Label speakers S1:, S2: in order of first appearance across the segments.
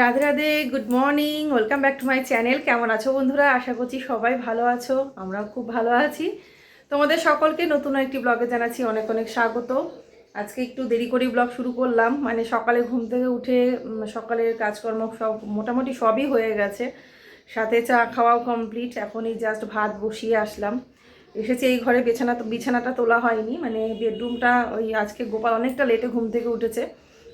S1: Radhe Radhe, good morning, welcome back to my channel. কেমন আছো বন্ধুরা? আশা করছি সবাই ভালো আছো, আমরাও খুব ভালো আছি। তোমাদের সকলকে নতুন একটি ব্লগে জানাচ্ছি অনেক অনেক স্বাগত। আজকে একটু দেরি করে ব্লগ শুরু করলাম, মানে সকালে ঘুম থেকে উঠে সকালের কাজকর্ম সব মোটামুটি সবই হয়ে গেছে, সাথে চা খাওয়াও কমপ্লিট। এখনই জাস্ট ভাত বসিয়ে আসলাম। এসেছি এই ঘরে, বিছানাটা তোলা হয়নি, মানে বেডরুমটা ওই আজকে গোপাল অনেকটা লেটে ঘুম থেকে উঠেছে,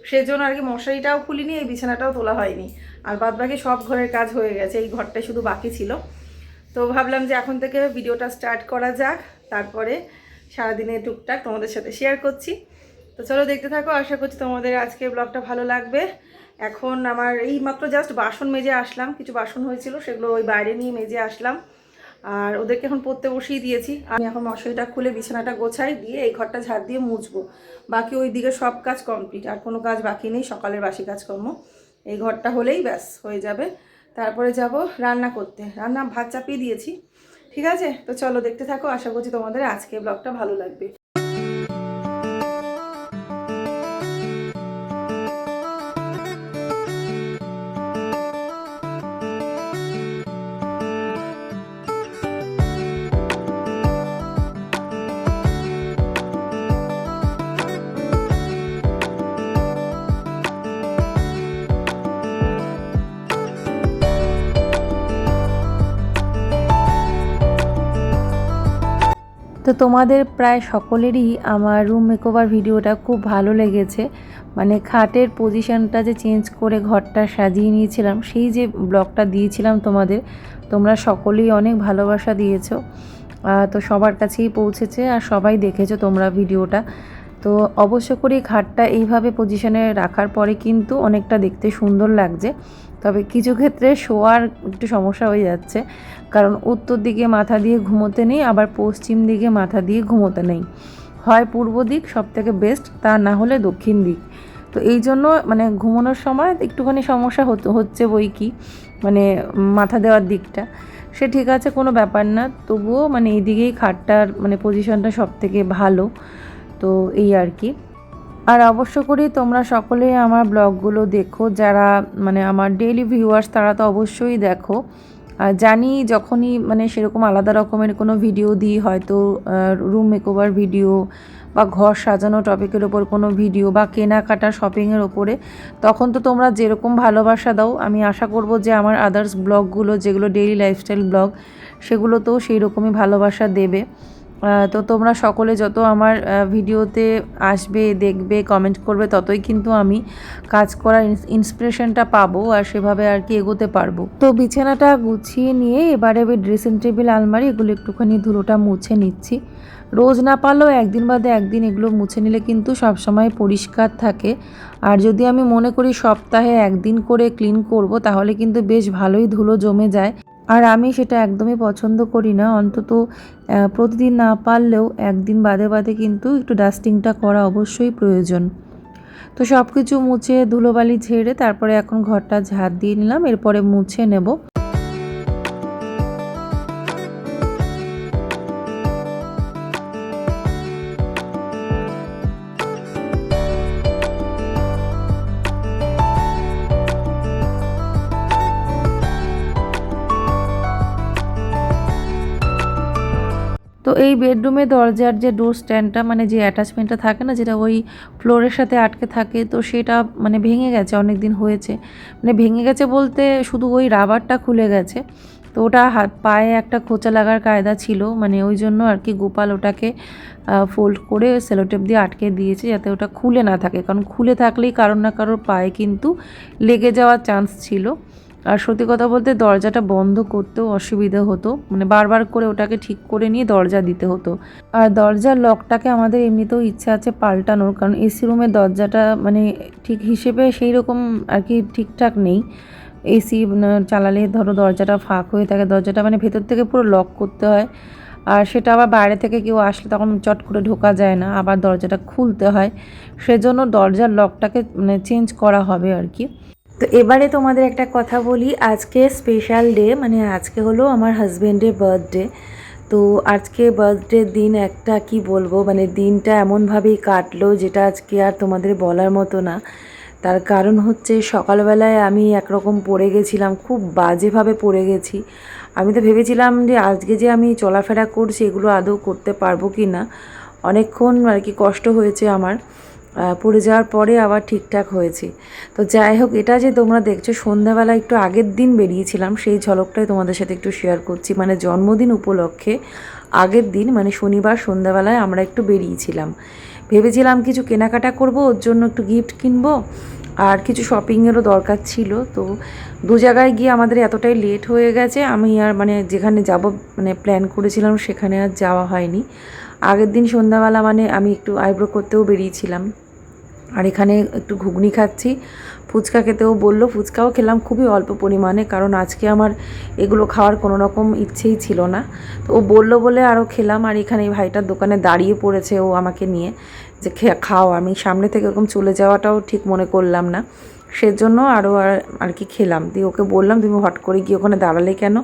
S1: সেজন্য আর কি মশারিটাও খুলিনি, এই বিছানাটাও তোলা হয়নি। আর বাদ বাকি সব ঘরের কাজ হয়ে গেছে, এই ঘরটাই শুধু বাকি ছিল। তো ভাবলাম যে এখন থেকে ভিডিওটা স্টার্ট করা যাক, তারপরে সারাদিনে টুকটাক তোমাদের সাথে শেয়ার করছি। তো চলো দেখতে থাকো, আশা করছি তোমাদের আজকের ব্লগটা ভালো লাগবে। এখন আমার এই মাত্র জাস্ট বাসন মেজে আসলাম, কিছু বাসন হয়েছিল সেগুলো ওই বাইরে নিয়ে মেজে আসলাম, আর ওদেরকে এখন পড়তে বসিয়ে দিয়েছি। আমি এখন মশারিটা খুলে বিছানাটা গোছাই দিয়ে এই ঘরটা ঝাড় দিয়ে মুছবো। বাকি ওই দিকে সব কাজ কমপ্লিট, আর কোনো কাজ বাকি নেই, সকালের বাসি কাজকর্ম। এই ঘরটা হলেই ব্যাস হয়ে যাবে। তারপরে যাব রান্না করতে, ভাত চাপিয়ে দিয়েছি। ঠিক আছে, তো চলো দেখতে থাকো, আশা করছি তোমাদের আজকে ব্লগটা ভালো লাগবে। তো তোমাদের প্রায় সকলেরই আমার রুম মেকওভার ভিডিওটা খুব ভালো লেগেছে, মানে খাটের পজিশনটা যে চেঞ্জ করে ঘরটা সাজিয়ে নিয়েছিলাম, সেই যে ব্লগটা দিয়েছিলাম তোমাদের, তোমরা সকলেই অনেক ভালোবাসা দিয়েছো। তো সবার কাছেই পৌঁছেছে আর সবাই দেখেছো তোমরা ভিডিওটা। তো অবশ্য করে খাটটা এইভাবে পজিশনে রাখার পরে কিন্তু অনেকটা দেখতে সুন্দর লাগছে। তবে কিছু ক্ষেত্রে শোয়ার একটু সমস্যা হয়ে যাচ্ছে, কারণ উত্তর দিকে মাথা দিয়ে ঘুমোতে নেই, আবার পশ্চিম দিকে মাথা দিয়ে ঘুমোতে নেই। হয় পূর্ব দিক সবথেকে বেস্ট, তা না হলে দক্ষিণ দিক। তো এই জন্য মানে ঘুমানোর সময় একটুখানি সমস্যা হচ্ছে বই কি, মানে মাথা দেওয়ার দিকটা সে ঠিক আছে, কোনো ব্যাপার না, তবুও মানে এই দিকেই খাটটার মানে পজিশনটা সবথেকে ভালো। তো এই আর কি। আর অবশ্য করেই তোমরা সকলেই আমার ব্লগগুলো দেখো, যারা মানে আমার ডেইলি ভিউয়ার্স তারা তো অবশ্যই দেখো। জানি যখনই মানে সেরকম আলাদা রকমের কোনো ভিডিও দিই, হয়তো রুম মেকওভার ভিডিও বা ঘর সাজানো টপিকের ওপর কোনো ভিডিও বা কেনাকাটা শপিংয়ের ওপরে, তখন তো তোমরা যেরকম ভালোবাসা দাও, আমি আশা করব যে আমার আদার্স ব্লগগুলো যেগুলো ডেইলি লাইফস্টাইল ব্লগ, সেগুলোতেও সেই রকমই ভালোবাসা দেবে। তো তোমরা সকলে যত আমার ভিডিওতে আসবে, দেখবে, কমেন্ট করবে, ততই কিন্তু আমি কাজ করার ইন্সপিরেশনটা পাবো আর সেভাবে আর কি এগোতে পারবো। তো বিছানাটা গুছিয়ে নিয়ে এবারে ড্রেসিং টেবিল, আলমারি এগুলো একটুখানি ধুলোটা মুছে নিচ্ছি। রোজ না পারলেও একদিন বাদে একদিন এগুলো মুছে নিলে কিন্তু সবসময় পরিষ্কার থাকে। আর যদি আমি মনে করি সপ্তাহে একদিন করে ক্লিন করব, তাহলে কিন্তু বেশ ভালোই ধুলো জমে যায়। আর আমি সেটা একদমই পছন্দ করি না, অন্তত প্রতিদিন না পারলেও একদিন বাদে বাদে কিন্তু একটু ডাস্টিংটা করা অবশ্যই প্রয়োজন। তো সব কিছু মুছে ধুলোবালি ঝেড়ে তারপরে এখন ঘরটা ঝাড় দিয়ে নিলাম, এরপরে মুছে নেব। তো এই বেডরুমে দরজার যে ডোর স্ট্যান্ডটা, মানে যে অ্যাটাচমেন্টটা থাকে না, যেটা ওই ফ্লোরের সাথে আটকে থাকে, তো সেটা মানে ভেঙে গেছে, অনেক দিন হয়েছে। মানে ভেঙে গেছে বলতে শুধু ওই রাবারটা খুলে গেছে। তো ওটা পায়ে একটা খোঁচা লাগার কায়দা ছিল, মানে ওই জন্য আর কি গোপাল ওটাকে ফোল্ড করে সেলোটেপ দিয়ে আটকে দিয়েছে, যাতে ওটা খুলে না থাকে, কারণ খুলে থাকলেই কারোর না কারোর পায়ে কিন্তু লেগে যাওয়ার চান্স ছিল। আর সত্যি কথা বলতে দরজাটা বন্ধ করতেও অসুবিধা হতো, মানে বারবার করে ওটাকে ঠিক করে নিয়ে দরজা দিতে হতো। আর দরজার লকটাকে আমাদের এমনিতেও ইচ্ছা আছে পাল্টানোর, কারণ এসি রুমের দরজাটা মানে ঠিক হিসেবে সেই রকম আর কি ঠিকঠাক নেই। এসি চালালে ধরো দরজাটা ফাঁক হয়ে থাকে, দরজাটা মানে ভেতর থেকে পুরো লক করতে হয়, আর সেটা আবার বাইরে থেকে কেউ আসলে তখন চট করে ঢোকা যায় না, আবার দরজাটা খুলতে হয়। সেজন্য দরজার লকটাকে মানে চেঞ্জ করা হবে আর কি। তো এবারে তোমাদের একটা কথা বলি, আজকে স্পেশাল ডে, মানে আজকে হলো আমার হাজব্যান্ডের বার্থডে। তো আজকে বার্থডের দিন একটা কি বলবো, মানে দিনটা এমনভাবেই কাটলো যেটা আজকে আর তোমাদের বলার মতো না। তার কারণ হচ্ছে সকালবেলায় আমি একরকম পড়ে গেছিলাম, খুব বাজেভাবে পড়ে গেছি। আমি তো ভেবেছিলাম যে আজকে যে আমি চলাফেরা করছি এগুলো আদৌ করতে পারবো কি না। অনেকক্ষণ আর কি কষ্ট হয়েছে আমার, পড়ে যাওয়ার পরে আবার ঠিকঠাক হয়েছে। তো যাই হোক, এটা যে তোমরা দেখছো সন্ধ্যাবেলা একটু আগের দিন বেরিয়েছিলাম, সেই ঝলকটাই তোমাদের সাথে একটু শেয়ার করছি। মানে জন্মদিন উপলক্ষে আগের দিন মানে শনিবার সন্ধ্যাবেলায় আমরা একটু বেরিয়েছিলাম। ভেবেছিলাম কিছু কেনাকাটা করব, ওর জন্য একটু গিফট কিনবো আর কিছু শপিংয়েরও দরকার ছিল। তো দু জায়গায় গিয়ে আমাদের এতটাই লেট হয়ে গেছে, আমি আর মানে যেখানে যাব মানে প্ল্যান করেছিলাম সেখানে আর যাওয়া হয়নি। আগের দিন সন্ধ্যাবেলা মানে আমি একটু আইব্রো করতেও বেরিয়েছিলাম, আর এখানে একটু ঘুগনি খাচ্ছি। ফুচকা খেতেও বললো, ফুচকাও খেলাম খুবই অল্প পরিমাণে, কারণ আজকে আমার এগুলো খাওয়ার কোনো রকম ইচ্ছেই ছিল না। তো ও বললো বলে আরও খেলাম। আর এখানে এই ভাইটার দোকানে দাঁড়িয়ে পড়েছে ও আমাকে নিয়ে, যে খাও। আমি সামনে থেকে এরকম চলে যাওয়াটাও ঠিক মনে করলাম না, সেজন্য আরও আর কি খেলাম। দিয়ে ওকে বললাম, তুমি হট করে গিয়ে ওখানে দাঁড়ালে কেন?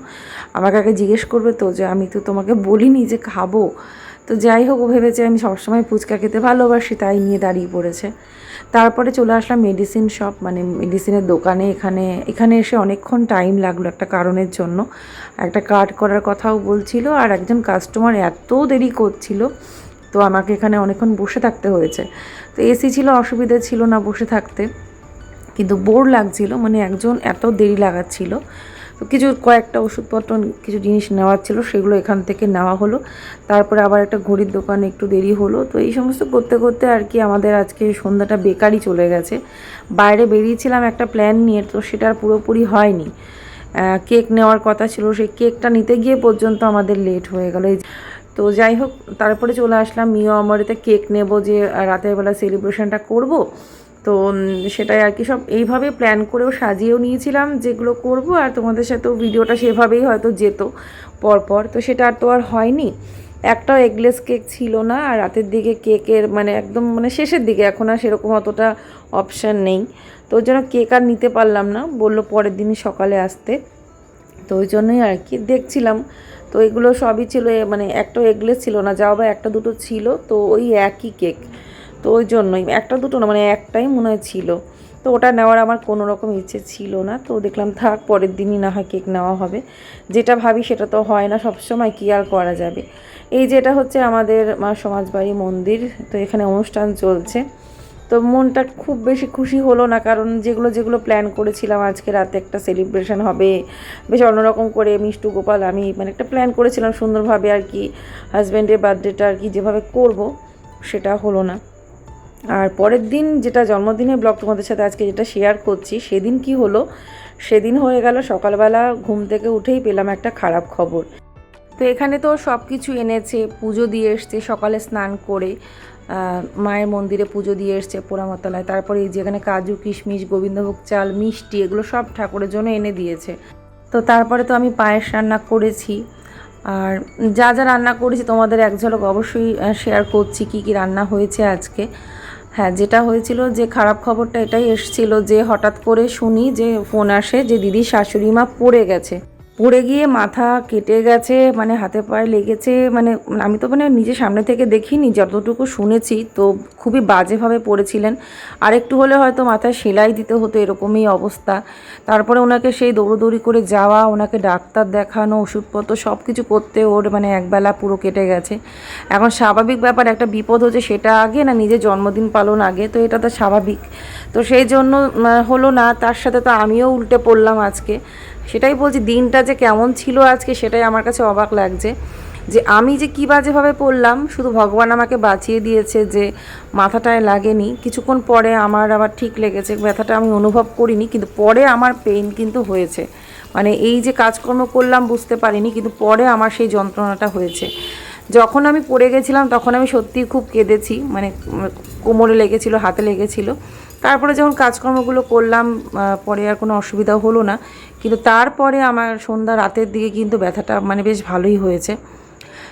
S1: আমাকে আগে জিজ্ঞেস করবে তো যে আমি তো তোমাকে বলিনি যে খাবো। তো যাই হোক, ও ভেবেছে আমি সবসময় ফুচকা খেতে ভালোবাসি, তাই নিয়ে দাঁড়িয়ে পড়েছে। তারপরে চলে আসলাম মেডিসিন শপ, মানে মেডিসিনের দোকানে। এখানে এসে অনেকক্ষণ টাইম লাগলো একটা কারণের জন্য। একটা কার্ড করার কথাও বলছিল, আর একজন কাস্টমার এত দেরি করছিল, তো আমাকে এখানে অনেকক্ষণ বসে থাকতে হয়েছে। তো এসি ছিল, অসুবিধা ছিল না বসে থাকতে, কিন্তু বোর লাগছিল, মানে একজন এত দেরি লাগাচ্ছিল। তো কয়েকটা ওষুধপত্র কিছু জিনিস নেওয়ার ছিল, সেগুলো এখান থেকে নেওয়া হলো। তারপরে আবার একটা ঘড়ির দোকানে একটু দেরি হলো। তো এই সমস্ত করতে করতে আর কি আমাদের আজকে সন্ধ্যাটা বেকারই চলে গেছে। বাইরে বেরিয়েছিলাম একটা প্ল্যান নিয়ে, তো সেটা আর পুরোপুরি হয়নি। কেক নেওয়ার কথা ছিল, সেই কেকটা নিতে গিয়ে পর্যন্ত আমাদের লেট হয়ে গেল। তো যাই হোক, তারপরে চলে আসলাম মিও আমারিতে কেক নেব, যে রাতের বেলা সেলিব্রেশনটা করব। তো সেটাই আর কি, সব এইভাবে প্ল্যান করেও সাজিয়েও নিয়েছিলাম যেগুলো করব, আর তোমাদের সাথেও ভিডিওটা সেভাবেই হয়তো যেত পরপর। তো সেটা আর তো আর হয়নি। একটাও এগলেস কেক ছিল না, আর রাতের দিকে কেকের মানে একদম মানে শেষের দিকে, এখন আর সেরকম অতটা অপশান নেই। তো ওই জন্য কেক আর নিতে পারলাম না, বললো পরের দিনই সকালে আসতে। তো ওই জন্যই আর কি দেখছিলাম। তো এগুলো সবই ছিল, মানে একটাও এগলেস ছিল না, যাও বা একটা দুটো ছিল, তো ওই একই কেক। তো ওই জন্যই একটা দুটো না, মানে একটাই মনে হয় ছিল। তো ওটা নেওয়ার আমার কোনো রকম ইচ্ছে ছিল না। তো দেখলাম থাক, পরের দিনই না হয় কেক নেওয়া হবে। যেটা ভাবি সেটা তো হয় না সবসময়, কী আর করা যাবে। এই যেটা হচ্ছে আমাদের মা সমাজবাড়ি মন্দির, তো এখানে অনুষ্ঠান চলছে। তো মনটা খুব বেশি খুশি হলো না, কারণ যেগুলো যেগুলো প্ল্যান করেছিলাম, আজকে রাতে একটা সেলিব্রেশন হবে বেশ অন্যরকম করে, মিষ্টু গোপাল আমি মানে একটা প্ল্যান করেছিলাম সুন্দরভাবে আর কি, হাজব্যান্ডের বার্থডেটা আর কি যেভাবে করব, সেটা হলো না। আর পরের দিন যেটা জন্মদিনের ব্লগ তোমাদের সাথে আজকে যেটা শেয়ার করছি, সেদিন কি হলো, সেদিন হয়ে গেল সকালবেলা ঘুম থেকে উঠেই পেলাম একটা খারাপ খবর। তো এখানে তো সব কিছু এনেছে, পুজো দিয়ে এসছে সকালে স্নান করে, মায়ের মন্দিরে পুজো দিয়ে এসছে পোড়ামতলায়। তারপরে এই যেখানে কাজু কিশমিশ গোবিন্দভোগ চাল মিষ্টি এগুলো সব ঠাকুরের জন্য এনে দিয়েছে। তো তারপরে তো আমি পায়েস রান্না করেছি, আর যা যা রান্না করেছি তোমাদের এক ঝলক অবশ্যই শেয়ার করছি কী কী রান্না হয়েছে আজকে। হ্যাঁ, যেটা হয়েছিল, যে খারাপ খবরটা এটাই এসেছিলো যে হঠাৎ করে শুনি যে ফোন আসে যে দিদির শাশুড়ি মা পড়ে গেছে, পড়ে গিয়ে মাথা কেটে গেছে, মানে হাতে পায়ে লেগেছে। মানে আমি তো মানে নিজে সামনে থেকে দেখিনি, যতটুকু শুনেছি তো খুবই বাজেভাবে পড়েছিলেন। আর একটু হলে হয়তো মাথায় সেলাই দিতে হতো, এরকমই অবস্থা। তারপরে ওনাকে সেই দৌড়োদৌড়ি করে যাওয়া, ওনাকে ডাক্তার দেখানো, ওষুধপত্র সব কিছু করতে ওর মানে একবেলা পুরো কেটে গেছে। এখন স্বাভাবিক ব্যাপার, একটা বিপদ হচ্ছে সেটা আগে না নিজের জন্মদিন পালন আগে, তো এটা তো স্বাভাবিক। তো সেই জন্য হলো না, তার সাথে তো আমিও উল্টে পড়লাম আজকে। সেটাই বলছি, দিনটা যে কেমন ছিল আজকে সেটাই আমার কাছে অবাক লাগছে, যে আমি যে কী বাজেভাবে পড়লাম। শুধু ভগবান আমাকে বাঁচিয়ে দিয়েছে যে মাথাটায় লাগেনি। কিছুক্ষণ পরে আমার আবার ঠিক লেগেছে, ব্যথাটা আমি অনুভব করিনি, কিন্তু পরে আমার পেইন কিন্তু হয়েছে। মানে এই যে কাজকর্ম করলাম বুঝতে পারিনি, কিন্তু পরে আমার সেই যন্ত্রণাটা হয়েছে। যখন আমি পড়ে গেছিলাম তখন আমি সত্যিই খুব কেঁদেছি, মানে কোমরে লেগেছিলো, হাতে লেগেছিলো। তারপরে যখন কাজকর্মগুলো করলাম পরে আর কোনো অসুবিধা হলো না, কিন্তু তারপরে আমার সন্ধ্যা রাতের দিকে কিন্তু ব্যথাটা মানে বেশ ভালোই হয়েছে।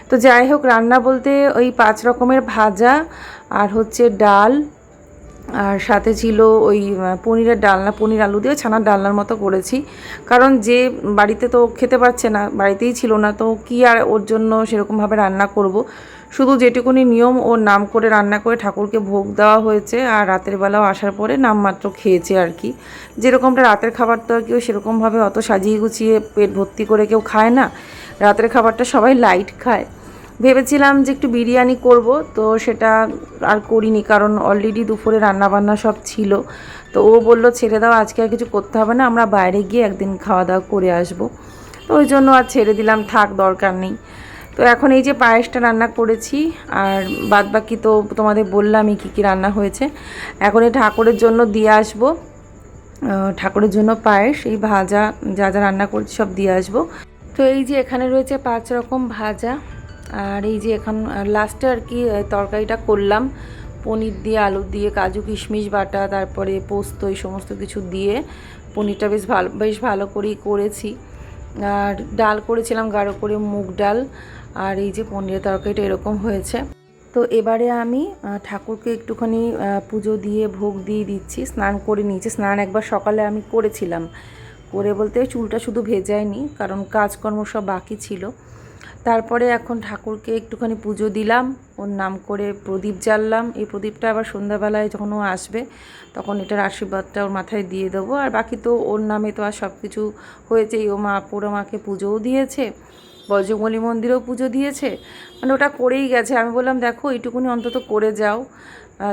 S1: তো যাই হোক, রান্না বলতে ওই 5 রকমের ভাজা, আর হচ্ছে ডাল, আর সাথে ছিল ওই পনিরের ডালনা, পনির আলু দিয়ে ছানার ডালনার মতো করেছি। কারণ যে বাড়িতে তো খেতে পারছে না, বাড়িতেই ছিল না, তো কি আর ওর জন্য সেরকমভাবে রান্না করব। শুধু যেটুকুনি নিয়ম ওর নাম করে রান্না করে ঠাকুরকে ভোগ দেওয়া হয়েছে, আর রাতের বেলাও আসার পরে নামমাত্র খেয়েছে আর কি। যেরকমটা রাতের খাবার তো আর কেউ সেরকমভাবে অত সাজিয়ে গুছিয়ে পেট ভর্তি করে কেউ খায় না, রাতের খাবারটা সবাই লাইট খায়। ভেবেছিলাম যে একটু বিরিয়ানি করব, তো সেটা আর করিনি, কারণ অলরেডি দুপুরে রান্নাবান্না সব ছিল। তো ও বলল ছেড়ে দাও, আজকে আর কিছু করতে হবে না, আমরা বাইরে গিয়ে একদিন খাওয়া দাওয়া করে আসবো। তো ওই জন্য আর ছেড়ে দিলাম, থাক দরকার নেই। তো এখন এই যে পায়েসটা রান্না করেছি, আর বাদবাকি তো তোমাদের বললামই কী কী রান্না হয়েছে। এখন এই ঠাকুরের জন্য দিয়ে আসবো, ঠাকুরের জন্য পায়েস, এই ভাজা যা যা রান্না করছি সব দিয়ে আসবো। তো এই যে এখানে রয়েছে 5 রকম ভাজা, আর এই যে এখন লাস্টে আর কি তরকারিটা করলাম পনির দিয়ে, আলু দিয়ে, কাজু কিশমিশ বাটা, তারপরে পোস্ত, এই সমস্ত কিছু দিয়ে পনিরটা বেশ ভালো করেই করেছি। আর ডাল করেছিলাম গাঢ় করে মুগ ডাল, আর এই যে পনিরের তরকারিটা এরকম হয়েছে। তো এবারে আমি ঠাকুরকে একটুখানি পুজো দিয়ে ভোগ দিয়ে দিচ্ছি। স্নান করে নিয়েছি, স্নান একবার সকালে আমি করেছিলাম, করে বলতে চুলটা শুধু ভেজাইনি, কারণ কাজকর্ম সব বাকি ছিল। তারপরে এখন ঠাকুরকে একটুখানি পুজো দিলাম, ওর নাম করে প্রদীপ জ্বাললাম। এই প্রদীপটা আবার সন্ধ্যাবেলায় যখন ও আসবে তখন এটার আশীর্বাদটা ওর মাথায় দিয়ে দেবো। আর বাকি তো ওর নামে তো আর সব কিছু হয়েছেই, ও মা পোড়া মাকে পুজোও দিয়েছে, বজরংবলী মন্দিরেও পুজো দিয়েছে, মানে ওটা করেই গেছে। আমি বললাম দেখো এইটুকুনি অন্তত করে যাও,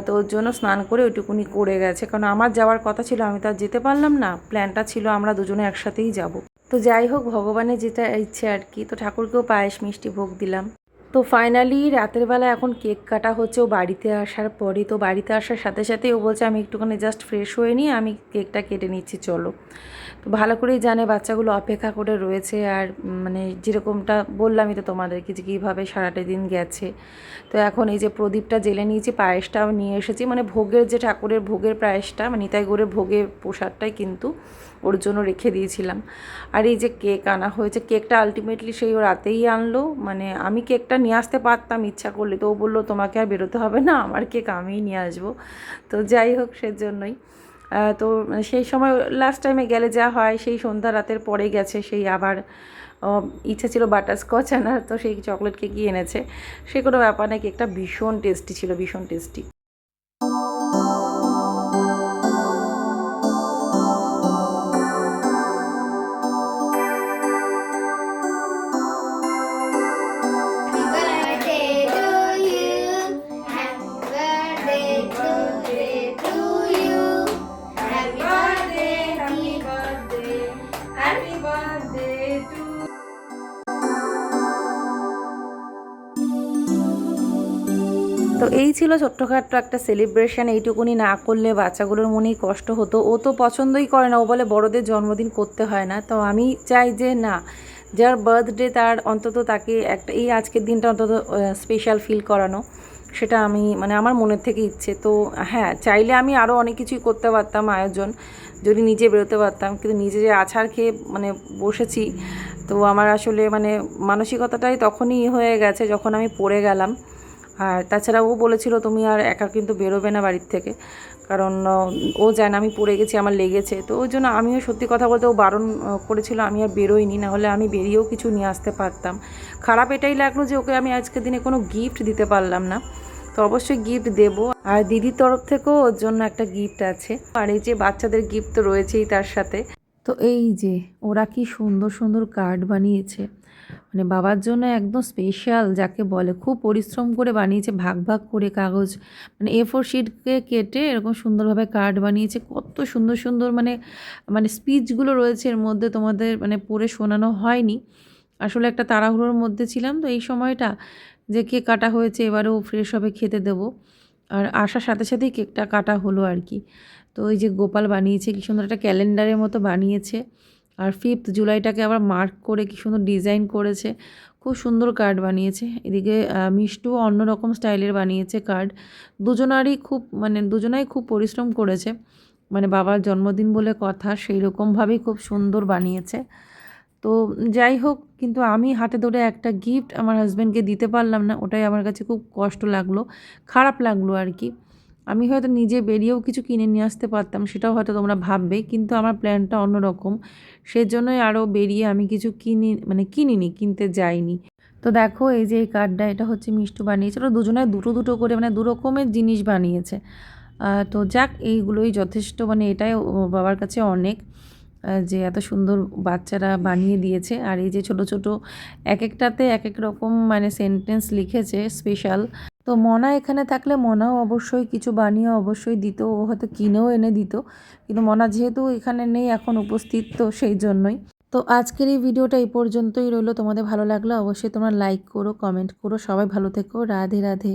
S1: তো ওর জন্য স্নান করে ওইটুকুনি করে গেছে, কারণ আমার যাওয়ার কথা ছিল, আমি তো আর যেতে পারলাম না, প্ল্যানটা ছিল আমরা দুজনে একসাথেই যাব। তো যাই হোক, ভগবানের যেটা ইচ্ছে আর কি। তো ঠাকুরকেও পায়েস মিষ্টি ভোগ দিলাম। তো ফাইনালি রাতের বেলা এখন কেক কাটা হচ্ছে ও বাড়িতে আসার পরে। তো বাড়িতে আসার সাথে সাথেই ও বলছে আমি একটুখানি জাস্ট ফ্রেশ হয়ে নিয়ে আমি কেকটা কেটে নিচ্ছি, চলো। তো ভালো করেই জানে বাচ্চাগুলো অপেক্ষা করে রয়েছে, আর মানে যেরকমটা বললামই তো তোমাদেরকে যে কীভাবে সারাটা দিন গেছে। তো এখন এই যে প্রদীপটা জেলে নিয়েছি, পায়েসটাও নিয়ে এসেছি, মানে ভোগের যে ঠাকুরের ভোগের পায়েসটা, মানে নিতাই গৌড়ের ভোগের প্রসাদটাই কিন্তু ওর জন্য রেখে দিয়েছিলাম। আর এই যে কেক আনা হয়েছে, কেকটা আলটিমেটলি সেই ও রাতেই আনলো, মানে আমি কেকটা নিয়ে আসতে পারতাম ইচ্ছা করলে, তো ও বললো তোমাকে আর বেরোতে হবে না, আমার কেক আমিই নিয়ে আসবো। তো যাই হোক, সেজন্যই তো সেই সময় লাস্ট টাইমে গেলে যা হয়, সেই সন্ধ্যা রাতের পরে গেছে, সেই আবার ইচ্ছা ছিল বাটারস্কচ আনার, তো সেই চকলেট কেকই এনেছে। সে কোনো ব্যাপার না, কেকটা ভীষণ টেস্টি ছিল, ভীষণ টেস্টি। তো এই ছিল ছোট্টখাট্ট একটা সেলিব্রেশন। এইটুকুনি না করলে বাচ্চাগুলোর মনেই কষ্ট হতো, ও তো পছন্দই করে না, ও বলে বড়দের জন্মদিন করতে হয় না। তো আমি চাই যে না, যার বার্থডে তার অন্তত তাকে একটা এই আজকের দিনটা অন্তত স্পেশাল ফিল করানো, সেটা আমি মানে আমার মনের থেকে ইচ্ছে। তো হ্যাঁ, চাইলে আমি আরও অনেক কিছুই করতে পারতাম আয়োজন, যদি নিজে বেরোতে পারতাম, কিন্তু নিজে যে আছাড় খেয়ে মানে বসেছি, তো আমার আসলে মানে মানসিকতাটাই তখনই হয়ে গেছে যখন আমি পড়ে গেলাম। আর তাছাড়া ও বলেছিল তুমি আর একা কিন্তু বেরোবে না বাড়ির থেকে, কারণ ও জানে আমি পড়ে গেছি, আমার লেগেছে। তো ওই জন্য আমিও সত্যি কথা বলতে ও বারণ করেছিল, আমি আর বেরোইনি, নাহলে আমি বেরিয়েও কিছু নিয়ে আসতে পারতাম। খারাপ এটাই লাগলো যে ওকে আমি আজকের দিনে কোনো গিফট দিতে পারলাম না। তো অবশ্যই গিফট দেবো, আর দিদির তরফ থেকেও ওর জন্য একটা গিফট আছে, আর এই যে বাচ্চাদের গিফট তো রয়েছেই তার সাথে। তো এই যে ওরা কি সুন্দর সুন্দর কার্ড বানিয়েছে, মানে বাবার জন্য একদম স্পেশাল যাকে বলে, খুব পরিশ্রম করে বানিয়েছে, ভাগ ভাগ করে কাগজ, মানে A4 শিটকে কেটে এরকম সুন্দরভাবে কার্ড বানিয়েছে। কত সুন্দর সুন্দর মানে মানে স্পিচগুলো রয়েছে এর মধ্যে, তোমাদের মানে পড়ে শোনানো হয়নি, আসলে একটা তাড়াহুড়োর মধ্যে ছিলাম। তো এই সময়টা যে কেক কাটা হয়েছে, এবারেও ফ্রেশ হবে, খেতে দেবো। আর আসার সাথে সাথেই কেকটা কাটা হলো আর কি। তো ওই যে গোপাল বানিয়েছে, কী সুন্দর একটা ক্যালেন্ডারের মতো বানিয়েছে, আর 5th জুলাইটাকে আবার মার্ক করে কী সুন্দর ডিজাইন করেছে, খুব সুন্দর কার্ড বানিয়েছে। এদিকে মিষ্টুও অন্যরকম স্টাইলের বানিয়েছে কার্ড। দুজনাই খুব পরিশ্রম করেছে, মানে বাবার জন্মদিন বলে কথা, সেই রকমভাবেই খুব সুন্দর বানিয়েছে। তো যাই হোক, কিন্তু আমি হাতে ধরে একটা গিফট আমার হাজব্যান্ডকে দিতে পারলাম না, ওটাই আমার কাছে খুব কষ্ট লাগলো, খারাপ লাগলো আর কি। আমি হয়তো নিজে বেরিয়েও কিছু কিনে নিয়ে আসতে পারতাম, সেটাও হয়তো তোমরা ভাববে, কিন্তু আমার প্ল্যানটা অন্যরকম, সেজন্যই আরও বেরিয়ে আমি কিছু কিনিনি, কিনতে যাইনি। তো তো দেখো এই যে এই কার্ডটা, এটা হচ্ছে মিষ্টু বানিয়েছে। ওরা দুজনে দুটো দুটো করে মানে দু রকমের জিনিস বানিয়েছে। তো যাক, এইগুলোই যথেষ্ট, মানে এটাই ওর বাবার কাছে অনেক, যে এত সুন্দর বাচ্চারা বানিয়ে দিয়েছে। আর এই যে ছোট ছোট এক একটাতে এক এক রকম মানে সেন্টেন্স লিখেছে স্পেশাল। তো মনা এখানে থাকলে মনাও অবশ্যই কিছু বানিয়ে অবশ্যই দিত, ও হয়তো কিনেও এনে দিত, কিন্তু মনা যেহেতু এখানে নেই এখন উপস্থিত, তো সেই জন্যই। তো আজকের এই ভিডিওটা এই পর্যন্তই রইলো। তোমাদের ভালো লাগলে অবশ্যই তোমরা লাইক করো, কমেন্ট করো। সবাই ভালো থেকো। রাধে রাধে।